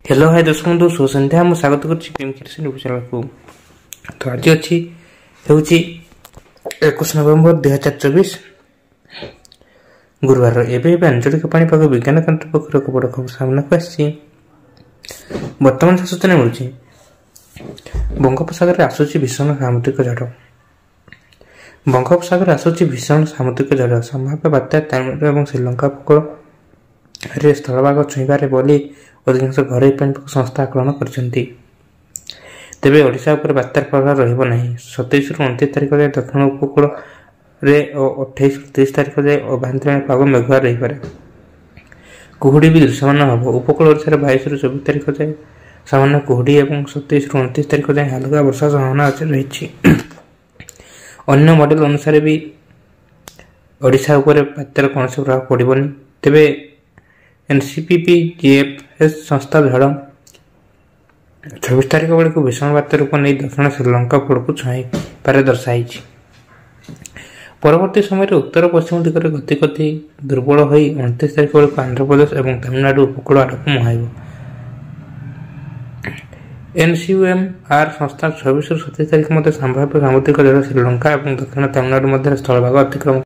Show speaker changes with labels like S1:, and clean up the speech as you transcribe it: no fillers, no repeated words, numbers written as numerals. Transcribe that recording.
S1: Hello hi दर्शक बंधु शुभ संध्या ମୁଁ ସ୍ୱାଗତ କରୁଛି ପ୍ରେମ କ୍ରିଏସନ କୁ। ତ ଆଜି ଅଛି ହେଉଛି 21 ନଭେମ୍ବର 2024 ଗୁରୁବାର। ଏବେ ଆଞ୍ଚଳିକ ପାଣିପାଗ ବିଜ୍ଞାନ କେନ୍ଦ୍ର ପକ୍ଷରୁ ଏକ ବଡ଼ ଖବର ସାମ୍ନାକୁ ଆସିଛି। ବର୍ତ୍ତମାନ ସୂଚନା ମିଳୁଛି ବଙ୍ଗୋପସାଗରରେ ଆସୁଛି ଭୀଷଣ ସାମୁଦ୍ରିକ ଝଡ଼। ବଙ୍ଗୋପସାଗରରେ ଆସୁଛି ଭୀଷଣ ସାମୁଦ୍ରିକ ଝଡ଼। ସମ୍ଭାବ୍ୟ ବାତ୍ୟା ତାମିଲନାଡୁ ଏବଂ ଶ୍ରୀଲଙ୍କା ଉପକୂଳରେ ସ୍ଥଳଭାଗ ଛୁଇଁପାରେ ବୋଲି ଅଧିକାଂଶ ଘରୋଇ ପାଣିପାଗ ସଂସ୍ଥା ଆକଳନ କରିଛନ୍ତି। ତେବେ ଓଡ଼ିଶା ଉପରେ ବାତ୍ୟାର ପ୍ରଭାବ ରହିବ ନାହିଁ। 27ରୁ 29 ତାରିଖ ଯାଏଁ ଦକ୍ଷିଣ ଉପକୂଳରେ ଓ 28ରୁ 30 ତାରିଖ ଯାଏଁ ଆଭ୍ୟନ୍ତରୀଣ ପାଗ ମେଘୁଆ ରହିପାରେ। କୁହୁଡ଼ି ବି ଦୃଶ୍ୟମାନ ହେବ। ଉପକୂଳ ଓଡ଼ିଶାରେ 22ରୁ 24 ତାରିଖ ଯାଏଁ ସାମାନ୍ୟ କୁହୁଡ଼ି ଏବଂ 27ରୁ 29 ତାରିଖ ଯାଏଁ ହାଲକା ବର୍ଷା ସମ୍ଭାବନା ରହିଛି। ଅନ୍ୟ ମଡେଲ ଅନୁସାରେ ବି ଓଡ଼ିଶା ଉପରେ ବାତ୍ୟାର କୌଣସି ପ୍ରଭାବ ପଡ଼ିବନି। ତେବେ NCPPGFS ସଂସ୍ଥା ଝଡ଼ 24 ତାରିଖ ବେଳକୁ ଭୀଷଣ ବାତ୍ୟା ରୂପ ନେଇ ଦକ୍ଷିଣ ଶ୍ରୀଲଙ୍କା ଉପକୂଳକୁ ଛୁଇଁପାରେ ଦର୍ଶାଇଛି। ପରବର୍ତ୍ତୀ ସମୟରେ ଉତ୍ତର ପଶ୍ଚିମ ଦିଗରେ ଗତି କରି ଦୁର୍ବଳ ହୋଇ 29 ତାରିଖ ବେଳକୁ ଆନ୍ଧ୍ରପ୍ରଦେଶ ଏବଂ ତାମିଲନାଡୁ ଉପକୂଳ ଆଡ଼କୁ ମୁହାଁଇବ। NCUMR ସଂସ୍ଥା 26ରୁ 27 ତାରିଖ ମଧ୍ୟରେ ସମ୍ଭାବ୍ୟ ସାମୁଦ୍ରିକ ଝଡ଼ ଶ୍ରୀଲଙ୍କା ଏବଂ ଦକ୍ଷିଣ ତାମିଲନାଡୁ ମଧ୍ୟରେ ସ୍ଥଳଭାଗ ଅତିକ୍ରମ